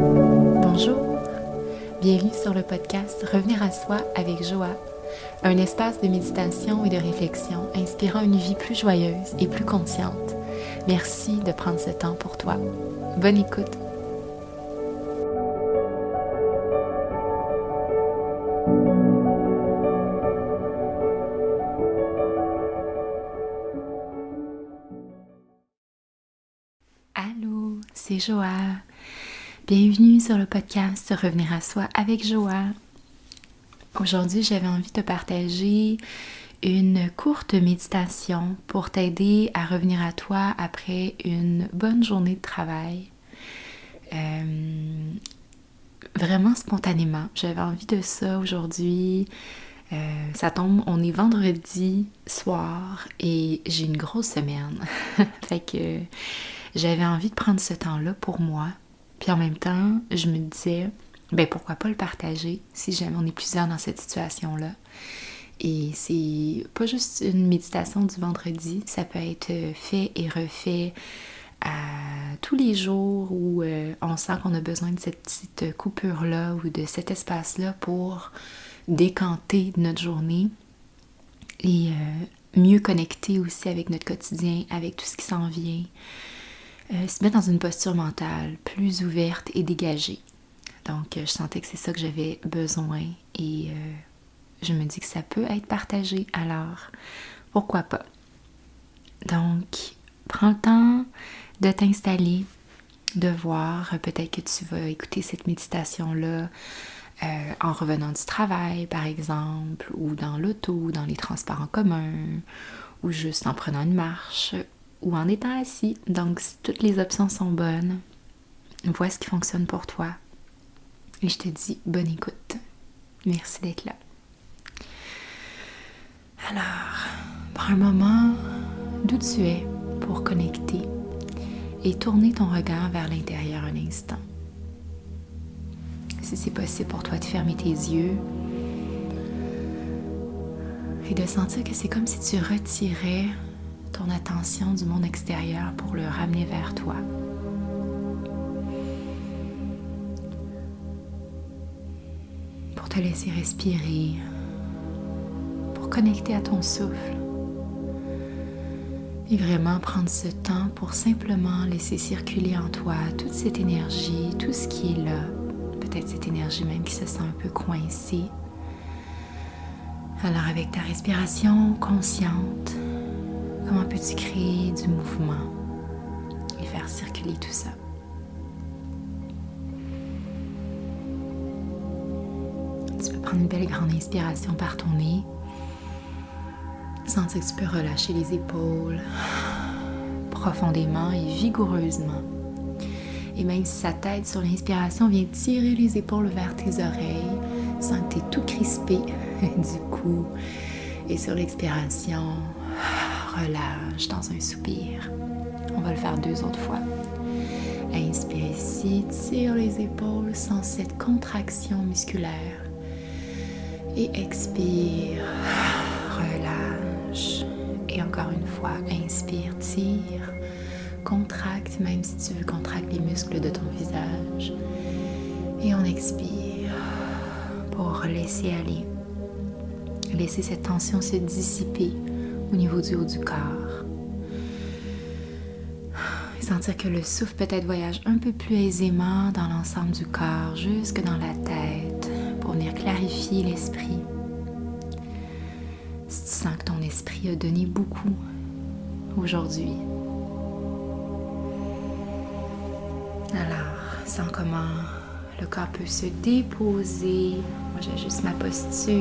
Bonjour, bienvenue sur le podcast Revenir à soi avec Joa, un espace de méditation et de réflexion inspirant une vie plus joyeuse et plus consciente. Merci de prendre ce temps pour toi. Bonne écoute. Allô, c'est Joa. Bienvenue sur le podcast Revenir à soi avec Joa. Aujourd'hui, j'avais envie de te partager une courte méditation pour t'aider à revenir à toi après une bonne journée de travail. Vraiment spontanément, j'avais envie de ça aujourd'hui. Ça tombe, on est vendredi soir et j'ai une grosse semaine. Fait que j'avais envie de prendre ce temps-là pour moi. Puis en même temps, je me disais, pourquoi pas le partager si jamais on est plusieurs dans cette situation-là. Et c'est pas juste une méditation du vendredi, ça peut être fait et refait à tous les jours où on sent qu'on a besoin de cette petite coupure-là ou de cet espace-là pour décanter notre journée et mieux connecter aussi avec notre quotidien, avec tout ce qui s'en vient. Se mettre dans une posture mentale plus ouverte et dégagée. Donc, je sentais que c'est ça que j'avais besoin et je me dis que ça peut être partagé, alors pourquoi pas? Donc, prends le temps de t'installer, de voir, peut-être que tu vas écouter cette méditation-là en revenant du travail, par exemple, ou dans l'auto, dans les transports en commun, ou juste en prenant une marche, ou en étant assis. Donc, si toutes les options sont bonnes, vois ce qui fonctionne pour toi. Et je te dis bonne écoute. Merci d'être là. Alors, prends un moment d'où tu es pour connecter et tourner ton regard vers l'intérieur un instant. Si c'est possible pour toi de fermer tes yeux et de sentir que c'est comme si tu retirais ton attention du monde extérieur pour le ramener vers toi. Pour te laisser respirer, pour connecter à ton souffle et vraiment prendre ce temps pour simplement laisser circuler en toi toute cette énergie, tout ce qui est là, peut-être cette énergie même qui se sent un peu coincée. Alors avec ta respiration consciente, comment peux-tu créer du mouvement et faire circuler tout ça? Tu peux prendre une belle grande inspiration par ton nez. Sentir que tu peux relâcher les épaules profondément et vigoureusement. Et même si sa tête sur l'inspiration vient tirer les épaules vers tes oreilles, sens que tu es tout crispé du cou. Et sur l'expiration, relâche dans un soupir. On va le faire 2 autres fois. Inspire ici, tire les épaules sans cette contraction musculaire. Et expire, relâche. Et encore une fois, inspire, tire, contracte, même si tu veux, contracte les muscles de ton visage. Et on expire pour laisser aller. Laisser cette tension se dissiper au niveau du haut du corps. Et sentir que le souffle peut-être voyage un peu plus aisément dans l'ensemble du corps, jusque dans la tête, pour venir clarifier l'esprit. Si tu sens que ton esprit a donné beaucoup aujourd'hui. Alors, sens comment le corps peut se déposer. Moi, j'ajuste ma posture,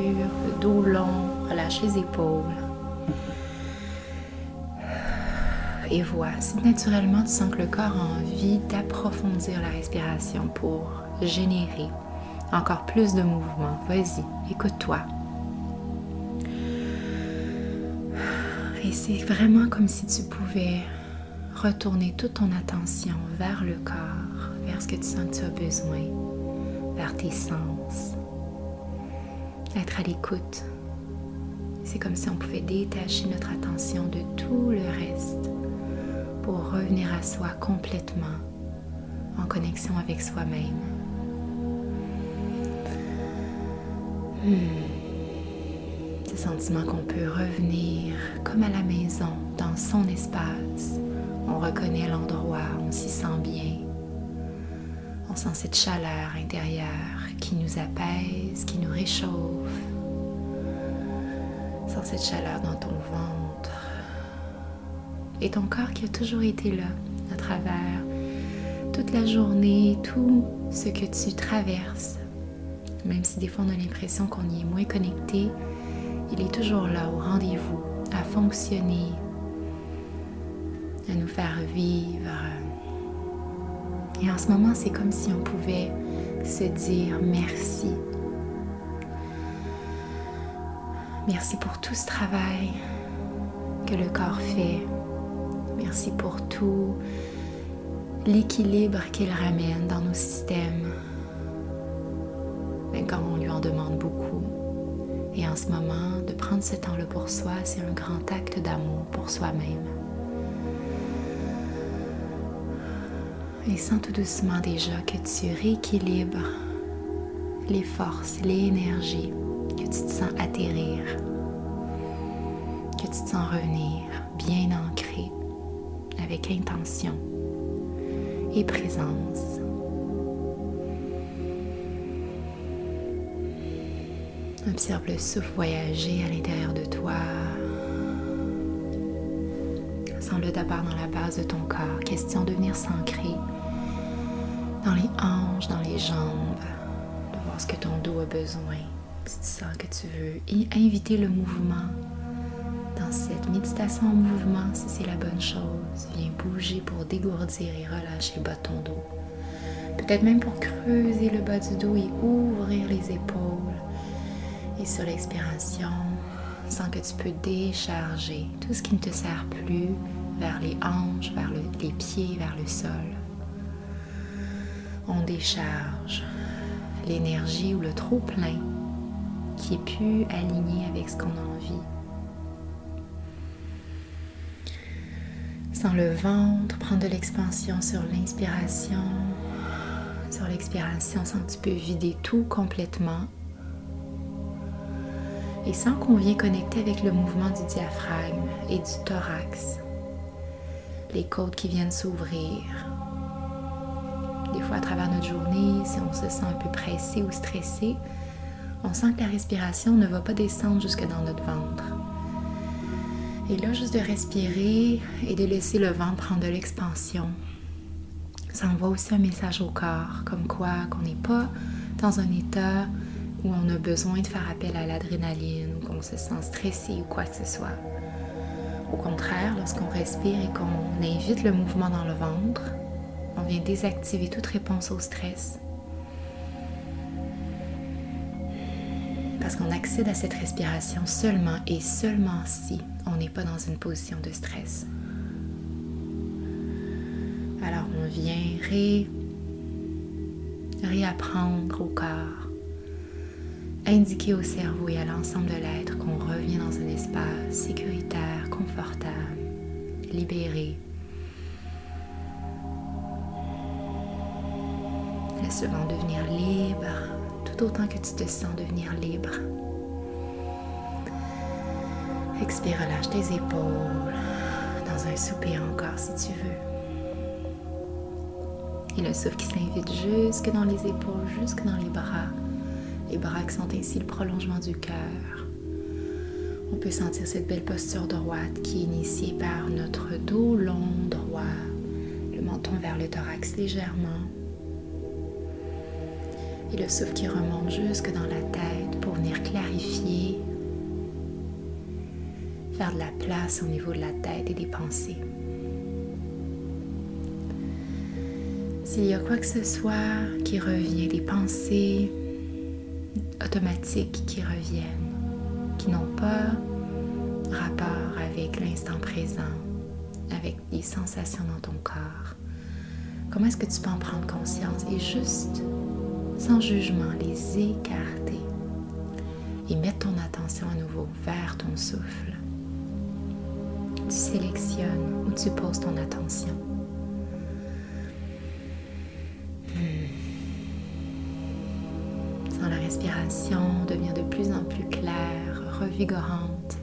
le dos long, relâche les épaules. Et vois, si naturellement tu sens que le corps a envie d'approfondir la respiration pour générer encore plus de mouvement, vas-y, écoute-toi. Et c'est vraiment comme si tu pouvais retourner toute ton attention vers le corps, vers ce que tu sens que tu as besoin, vers tes sens. Être à l'écoute. C'est comme si on pouvait détacher notre attention de tout le reste pour revenir à soi complètement en connexion avec soi-même. Ce sentiment qu'on peut revenir comme à la maison, dans son espace. On reconnaît l'endroit, on s'y sent bien. On sent cette chaleur intérieure qui nous apaise, qui nous réchauffe. On sent cette chaleur dans ton ventre. Et ton corps qui a toujours été là, à travers toute la journée, tout ce que tu traverses. Même si des fois on a l'impression qu'on y est moins connecté, il est toujours là, au rendez-vous, à fonctionner, à nous faire vivre. Et en ce moment, c'est comme si on pouvait se dire merci. Merci pour tout ce travail que le corps fait. Merci pour tout l'équilibre qu'il ramène dans nos systèmes, même quand on lui en demande beaucoup. Et en ce moment, de prendre ce temps-là pour soi, c'est un grand acte d'amour pour soi-même. Et sens tout doucement déjà que tu rééquilibres les forces, les énergies, que tu te sens atterrir, que tu te sens revenir bien ancré, avec intention et présence. Observe le souffle voyager à l'intérieur de toi. Sens-le d'abord dans la base de ton corps. Question de venir s'ancrer dans les hanches, dans les jambes, de voir ce que ton dos a besoin. Si tu sens que tu veux inviter le mouvement dans cette méditation en mouvement, si c'est la bonne chose, viens bouger pour dégourdir et relâcher le bas de ton dos. Peut-être même pour creuser le bas du dos et ouvrir les épaules. Et sur l'expiration, sens que tu peux décharger tout ce qui ne te sert plus vers les hanches, vers les pieds, vers le sol. On décharge l'énergie ou le trop-plein qui est plus aligné avec ce qu'on a envie. Sens le ventre prendre de l'expansion sur l'inspiration. Sur l'expiration, sens que tu peux vider tout complètement. Et sens qu'on vient connecter avec le mouvement du diaphragme et du thorax. Les côtes qui viennent s'ouvrir. Des fois, à travers notre journée, si on se sent un peu pressé ou stressé, on sent que la respiration ne va pas descendre jusque dans notre ventre. Et là, juste de respirer et de laisser le ventre prendre de l'expansion, ça envoie aussi un message au corps, comme quoi qu'on n'est pas dans un état où on a besoin de faire appel à l'adrénaline ou qu'on se sent stressé ou quoi que ce soit. Au contraire, lorsqu'on respire et qu'on invite le mouvement dans le ventre, on vient désactiver toute réponse au stress. Parce qu'on accède à cette respiration seulement et seulement si on n'est pas dans une position de stress. Alors on vient réapprendre au corps, indiquer au cerveau et à l'ensemble de l'être qu'on revient dans un espace sécuritaire, confortable, libéré. Laisse le ventre devenir libre, tout autant que tu te sens devenir libre. Expire, relâche tes épaules, dans un soupir encore si tu veux. Et le souffle qui s'invite jusque dans les épaules, jusque dans les bras qui sont ainsi le prolongement du cœur. On peut sentir cette belle posture droite qui est initiée par notre dos long, droit, le menton vers le thorax légèrement. Et le souffle qui remonte jusque dans la tête pour venir clarifier, faire de la place au niveau de la tête et des pensées. S'il y a quoi que ce soit qui revient, des pensées automatiques qui reviennent, qui n'ont pas rapport avec l'instant présent, avec les sensations dans ton corps, comment est-ce que tu peux en prendre conscience et juste, sans jugement, les écarter et mettre ton attention à nouveau vers ton souffle. Tu sélectionnes où tu poses ton attention. respiration devenir de plus en plus claire, revigorante.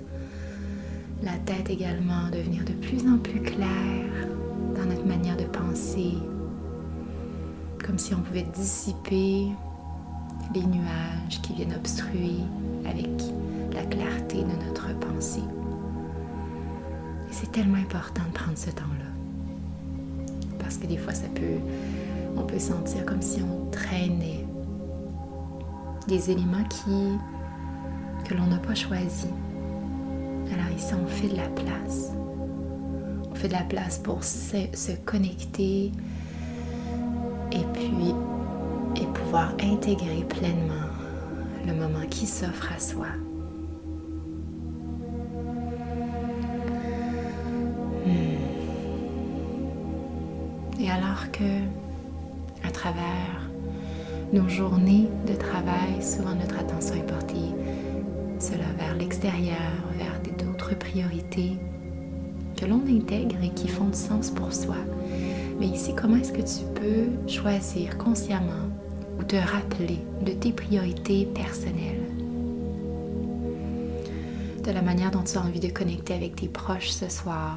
La tête également devenir de plus en plus claire dans notre manière de penser, comme si on pouvait dissiper les nuages qui viennent obstruer avec la clarté de notre pensée. Et c'est tellement important de prendre ce temps-là. Parce que des fois, on peut sentir comme si on traînait des éléments que l'on n'a pas choisis. Alors ici, on fait de la place. On fait de la place pour se connecter et pouvoir intégrer pleinement le moment qui s'offre à soi. Et alors que, à travers nos journées de travail, souvent notre attention est portée cela vers l'extérieur, vers d'autres priorités que l'on intègre et qui font du sens pour soi. Mais ici, comment est-ce que tu peux choisir consciemment ou te rappeler de tes priorités personnelles, de la manière dont tu as envie de connecter avec tes proches ce soir?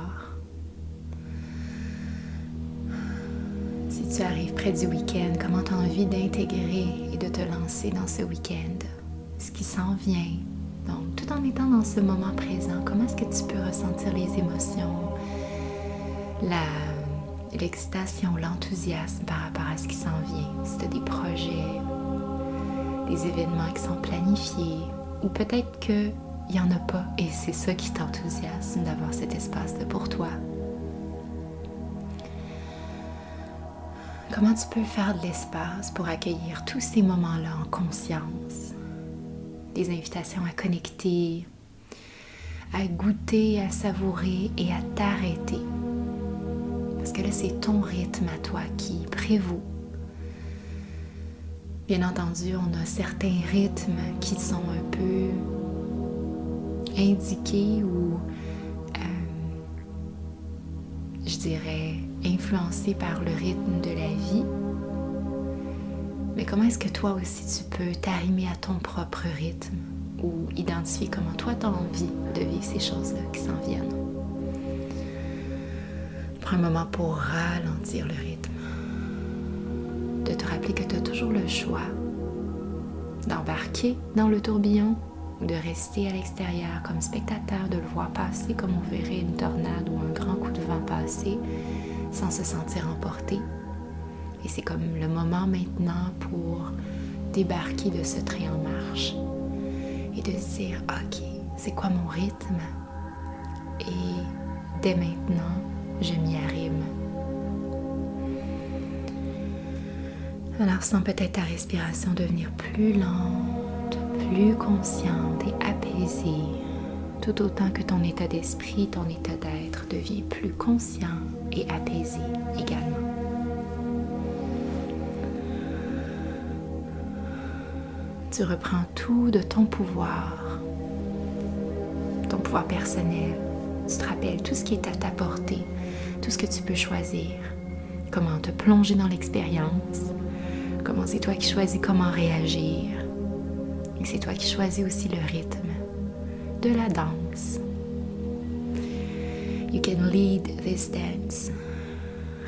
Si tu arrives près du week-end, comment tu as envie d'intégrer et de te lancer dans ce week-end? Ce qui s'en vient. Donc, tout en étant dans ce moment présent, comment est-ce que tu peux ressentir les émotions, l'excitation, l'enthousiasme par rapport à ce qui s'en vient? Si tu as des projets, des événements qui sont planifiés, ou peut-être qu'il n'y en a pas et c'est ça qui t'enthousiasme d'avoir cet espace-là pour toi. Comment tu peux faire de l'espace pour accueillir tous ces moments-là en conscience? Des invitations à connecter, à goûter, à savourer et à t'arrêter. Parce que là, c'est ton rythme à toi qui prévaut. Bien entendu, on a certains rythmes qui sont un peu indiqués ou, je dirais, influencés par le rythme de la vie. Mais comment est-ce que toi aussi tu peux t'arrimer à ton propre rythme ou identifier comment toi tu as envie de vivre ces choses-là qui s'en viennent? Prends un moment pour ralentir le rythme, de te rappeler que tu as toujours le choix d'embarquer dans le tourbillon ou de rester à l'extérieur comme spectateur, de le voir passer comme on verrait une tornade ou un grand coup de vent passer sans se sentir emporté. Et c'est comme le moment maintenant pour débarquer de ce train en marche et de se dire, ok, c'est quoi mon rythme? Et dès maintenant, je m'y arrime. Alors sens peut-être ta respiration devenir plus lente, plus consciente et apaisée, tout autant que ton état d'esprit, ton état d'être devient plus conscient et apaisé également. Tu reprends tout de ton pouvoir personnel. Tu te rappelles tout ce qui est à ta portée, tout ce que tu peux choisir, comment te plonger dans l'expérience, comment c'est toi qui choisis comment réagir. Et c'est toi qui choisis aussi le rythme de la danse. You can lead this dance.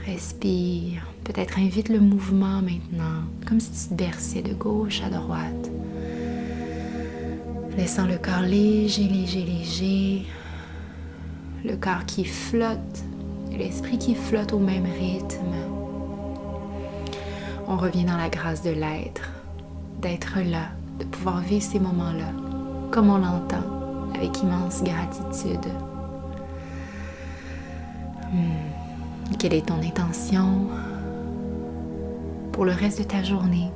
Respire. Peut-être invite le mouvement maintenant, comme si tu te berçais de gauche à droite. Laissant le corps léger, léger, léger. Le corps qui flotte, l'esprit qui flotte au même rythme. On revient dans la grâce de l'être, d'être là, de pouvoir vivre ces moments-là, comme on l'entend, avec immense gratitude. Quelle est ton intention pour le reste de ta journée,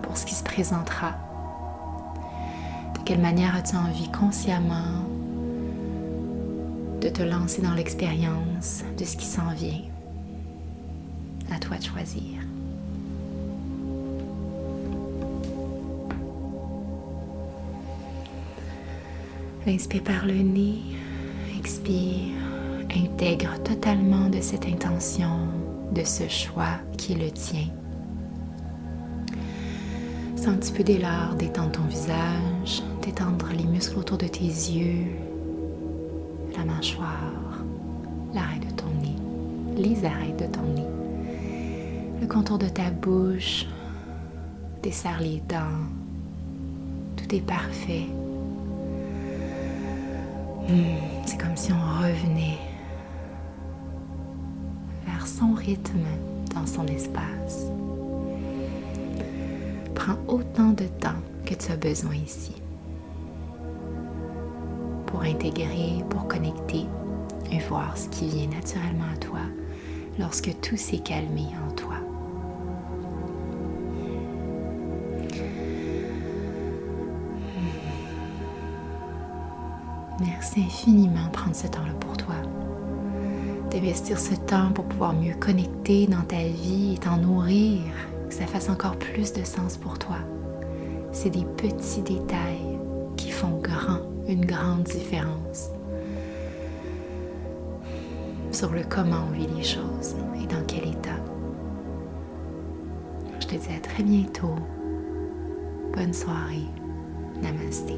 pour ce qui se présentera? De quelle manière as-tu envie consciemment de te lancer dans l'expérience de ce qui s'en vient? À toi de choisir. Inspire par le nez, expire, intègre totalement de cette intention, de ce choix qui est le tien. Laisse un petit peu d'élan, détendre ton visage, détendre les muscles autour de tes yeux, la mâchoire, l'arrêt de ton nez, les arêtes de ton nez, le contour de ta bouche, desserre les dents, tout est parfait. C'est comme si on revenait vers son rythme dans son espace. Prends autant de temps que tu as besoin ici pour intégrer, pour connecter et voir ce qui vient naturellement à toi lorsque tout s'est calmé en toi. Merci infiniment de prendre ce temps-là pour toi. D'investir ce temps pour pouvoir mieux connecter dans ta vie et t'en nourrir, que ça fasse encore plus de sens pour toi. C'est des petits détails qui font une grande différence sur le comment on vit les choses et dans quel état. Je te dis à très bientôt. Bonne soirée. Namasté.